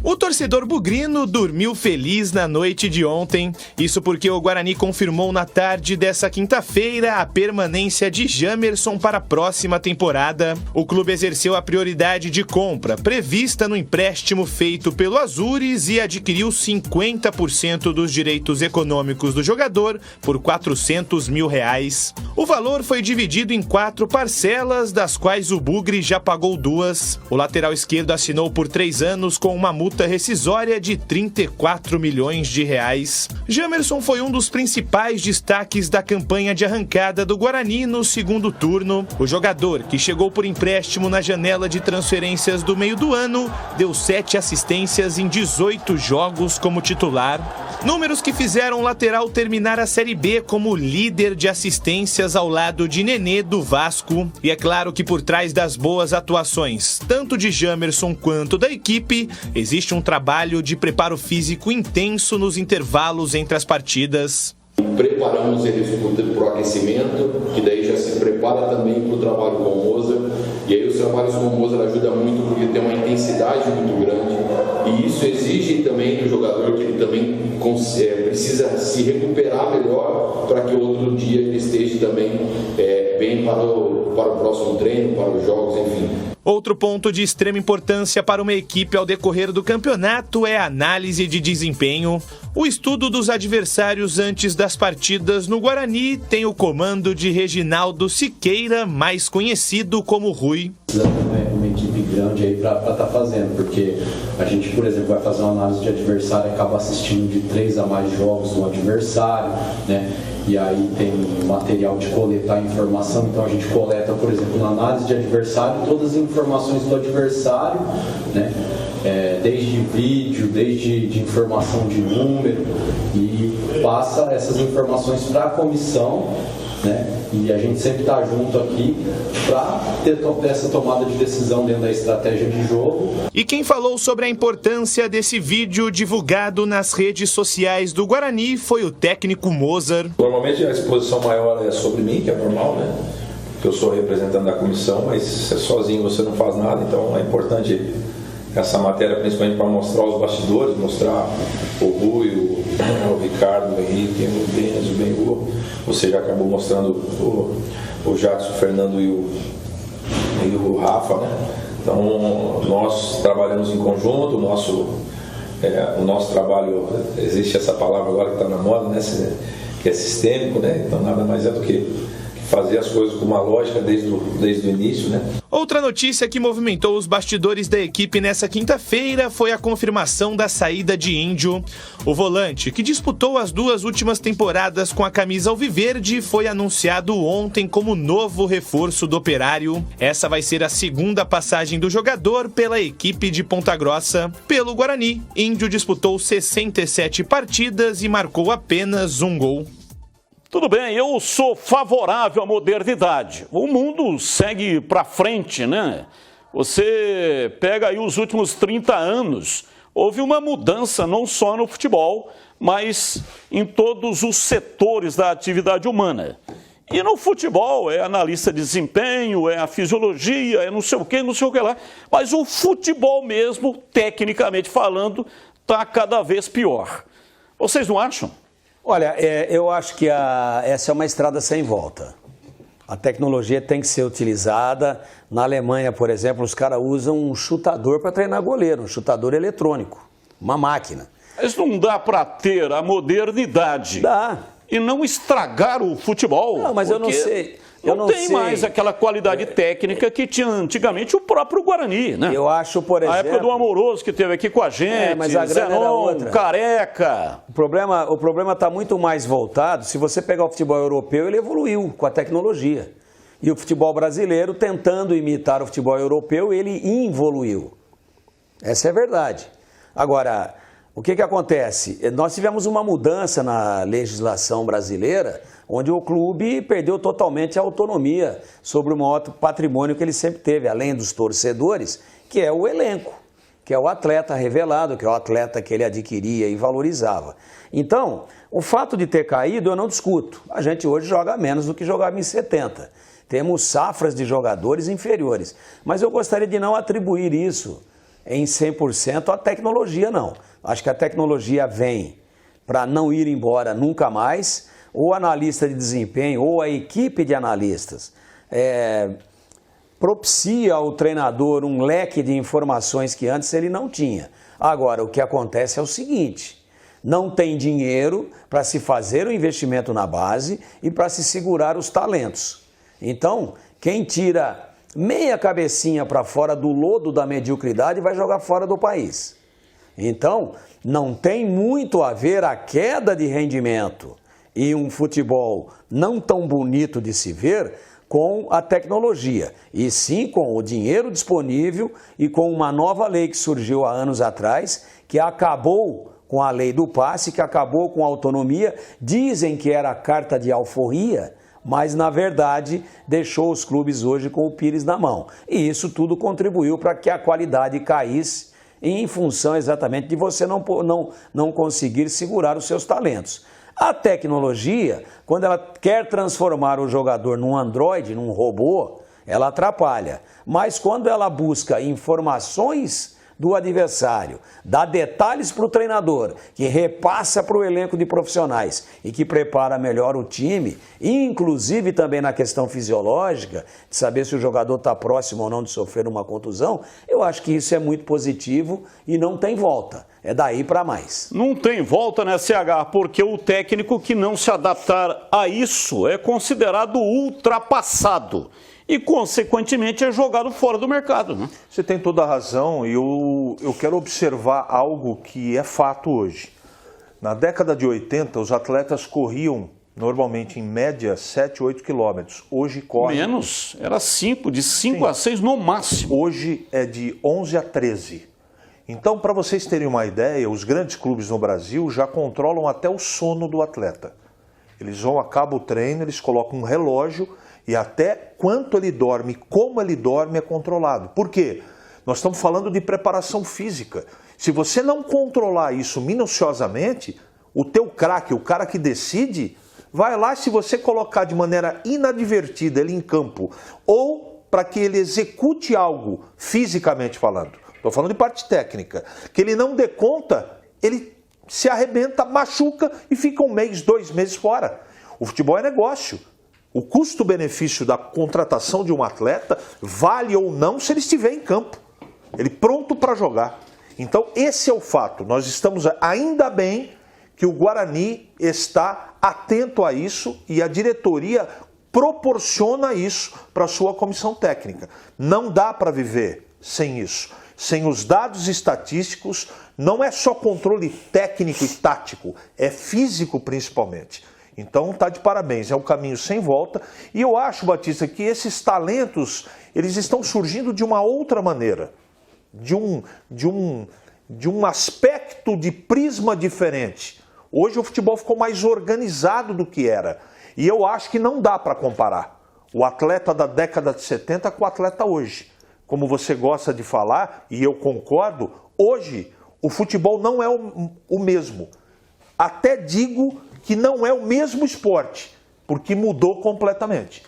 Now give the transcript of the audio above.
O torcedor bugrino dormiu feliz na noite de ontem. Isso porque o Guarani confirmou na tarde dessa quinta-feira a permanência de Jamerson para a próxima temporada. O clube exerceu a prioridade de compra prevista no empréstimo feito pelo Azures e adquiriu 50% dos direitos econômicos do jogador por R$400 mil. O valor foi dividido em 4 parcelas, das quais o Bugre já pagou 2. O lateral esquerdo assinou por 3 anos com uma multa rescisória de R$34 milhões. Jamerson foi um dos principais destaques da campanha de arrancada do Guarani no segundo turno. O jogador, que chegou por empréstimo na janela de transferências do meio do ano, deu 7 assistências em 18 jogos como titular. Números que fizeram o lateral terminar a Série B como líder de assistências ao lado de Nenê do Vasco. E é claro que por trás das boas atuações, tanto de Jamerson quanto da equipe, existe um trabalho de preparo físico intenso nos intervalos entre as partidas. Preparamos eles para o aquecimento, que daí já se prepara também para o trabalho com o Mozart. E aí os trabalhos com o Mozart ajudam muito porque tem uma intensidade muito grande. E isso exige também do jogador que ele também precisa se recuperar melhor para que outro dia ele esteja também bem para o próximo treino, para os jogos, enfim. Outro ponto de extrema importância para uma equipe ao decorrer do campeonato é a análise de desempenho. O estudo dos adversários antes das partidas no Guarani tem o comando de Reginaldo Siqueira, mais conhecido como Rui. Uma equipe grande aí para estar fazendo, porque a gente, por exemplo, vai fazer uma análise de adversário e acaba assistindo de 3 a mais jogos do adversário, né? E aí tem material de coletar informação, então a gente coleta, por exemplo, na análise de adversário, todas as informações do adversário, né? Desde vídeo, desde informação de número, e passa essas informações para a comissão, né? E a gente sempre está junto aqui para ter essa tomada de decisão dentro da estratégia de jogo. E quem falou sobre a importância desse vídeo divulgado nas redes sociais do Guarani foi o técnico Mozart. Normalmente a exposição maior é sobre mim, que é normal, né? Porque eu sou representante da comissão, mas sozinho você não faz nada, então é importante essa matéria principalmente para mostrar os bastidores, mostrar o Rui, o Ricardo, o Henrique, o Denis, o Bengu. Você já acabou mostrando o Jackson, o Fernando e o Rafa, né? Então nós trabalhamos em conjunto, o nosso trabalho, existe essa palavra agora que está na moda, né? Que é sistêmico, né? Então nada mais é do que fazer as coisas com uma lógica desde o início, né? Outra notícia que movimentou os bastidores da equipe nessa quinta-feira foi a confirmação da saída de Índio. O volante, que disputou as 2 últimas temporadas com a camisa alviverde, foi anunciado ontem como novo reforço do Operário. Essa vai ser a 2ª passagem do jogador pela equipe de Ponta Grossa. Pelo Guarani, Índio disputou 67 partidas e marcou apenas 1 gol. Tudo bem, eu sou favorável à modernidade. O mundo segue para frente, né? Você pega aí os últimos 30 anos, houve uma mudança não só no futebol, mas em todos os setores da atividade humana. E no futebol é analista de desempenho, é a fisiologia, é não sei o que lá. Mas o futebol mesmo, tecnicamente falando, está cada vez pior. Vocês não acham? Olha, eu acho que essa é uma estrada sem volta. A tecnologia tem que ser utilizada. Na Alemanha, por exemplo, os caras usam um chutador para treinar goleiro, um chutador eletrônico, uma máquina. Mas não dá para ter a modernidade. Dá. E não estragar o futebol. Não, mas eu não sei. Não tem mais aquela qualidade técnica que tinha antigamente o próprio Guarani, né? Eu acho, por exemplo... A época do Amoroso que esteve aqui com a gente, mas a grana era outra. Careca... O problema está muito mais voltado, se você pegar o futebol europeu, ele evoluiu com a tecnologia. E o futebol brasileiro, tentando imitar o futebol europeu, ele involuiu. Essa é a verdade. Agora, o que acontece? Nós tivemos uma mudança na legislação brasileira, onde o clube perdeu totalmente a autonomia sobre o maior patrimônio que ele sempre teve, além dos torcedores, que é o elenco, que é o atleta revelado, que é o atleta que ele adquiria e valorizava. Então, o fato de ter caído eu não discuto. A gente hoje joga menos do que jogava em 70. Temos safras de jogadores inferiores. Mas eu gostaria de não atribuir isso em 100% a tecnologia, não. Acho que a tecnologia vem para não ir embora nunca mais. O analista de desempenho ou a equipe de analistas propicia ao treinador um leque de informações que antes ele não tinha. Agora, o que acontece é o seguinte: não tem dinheiro para se fazer o investimento na base e para se segurar os talentos. Então, quem tira meia cabecinha para fora do lodo da mediocridade vai jogar fora do país. Então, não tem muito a ver a queda de rendimento e um futebol não tão bonito de se ver com a tecnologia, e sim com o dinheiro disponível e com uma nova lei que surgiu há anos atrás, que acabou com a lei do passe, que acabou com a autonomia. Dizem que era a carta de alforria, mas na verdade deixou os clubes hoje com o pires na mão. E isso tudo contribuiu para que a qualidade caísse em função exatamente de você não conseguir segurar os seus talentos. A tecnologia, quando ela quer transformar o jogador num androide, num robô, ela atrapalha. Mas quando ela busca informações do adversário, dá detalhes para o treinador, que repassa para o elenco de profissionais e que prepara melhor o time, inclusive também na questão fisiológica, de saber se o jogador está próximo ou não de sofrer uma contusão, eu acho que isso é muito positivo e não tem volta. É daí para mais. Não tem volta, né, CH? Porque o técnico que não se adaptar a isso é considerado ultrapassado e, consequentemente, é jogado fora do mercado, né? Você tem toda a razão e eu quero observar algo que é fato hoje. Na década de 80, os atletas corriam normalmente, em média, 7, 8 quilômetros. Hoje corre... Menos, era 5, de 5 a 6 no máximo. Hoje é de 11 a 13. Então, para vocês terem uma ideia, os grandes clubes no Brasil já controlam até o sono do atleta. Eles vão, acaba o treino, eles colocam um relógio e até quanto ele dorme, como ele dorme é controlado. Por quê? Nós estamos falando de preparação física. Se você não controlar isso minuciosamente, o teu craque, o cara que decide, vai lá, se você colocar de maneira inadvertida ele em campo ou para que ele execute algo fisicamente falando. Estou falando de parte técnica. Que ele não dê conta, ele se arrebenta, machuca e fica 1 mês, 2 meses fora. O futebol é negócio. O custo-benefício da contratação de um atleta vale ou não se ele estiver em campo. Ele pronto para jogar. Então esse é o fato. Nós estamos, ainda bem que o Guarani está atento a isso e a diretoria proporciona isso para a sua comissão técnica. Não dá para viver sem isso. Sem os dados estatísticos, não é só controle técnico e tático, é físico principalmente. Então está de parabéns, é um caminho sem volta. E eu acho, Batista, que esses talentos, eles estão surgindo de uma outra maneira, de um aspecto de prisma diferente. Hoje o futebol ficou mais organizado do que era. E eu acho que não dá para comparar o atleta da década de 70 com o atleta hoje. Como você gosta de falar, e eu concordo, hoje o futebol não é o mesmo. Até digo que não é o mesmo esporte, porque mudou completamente.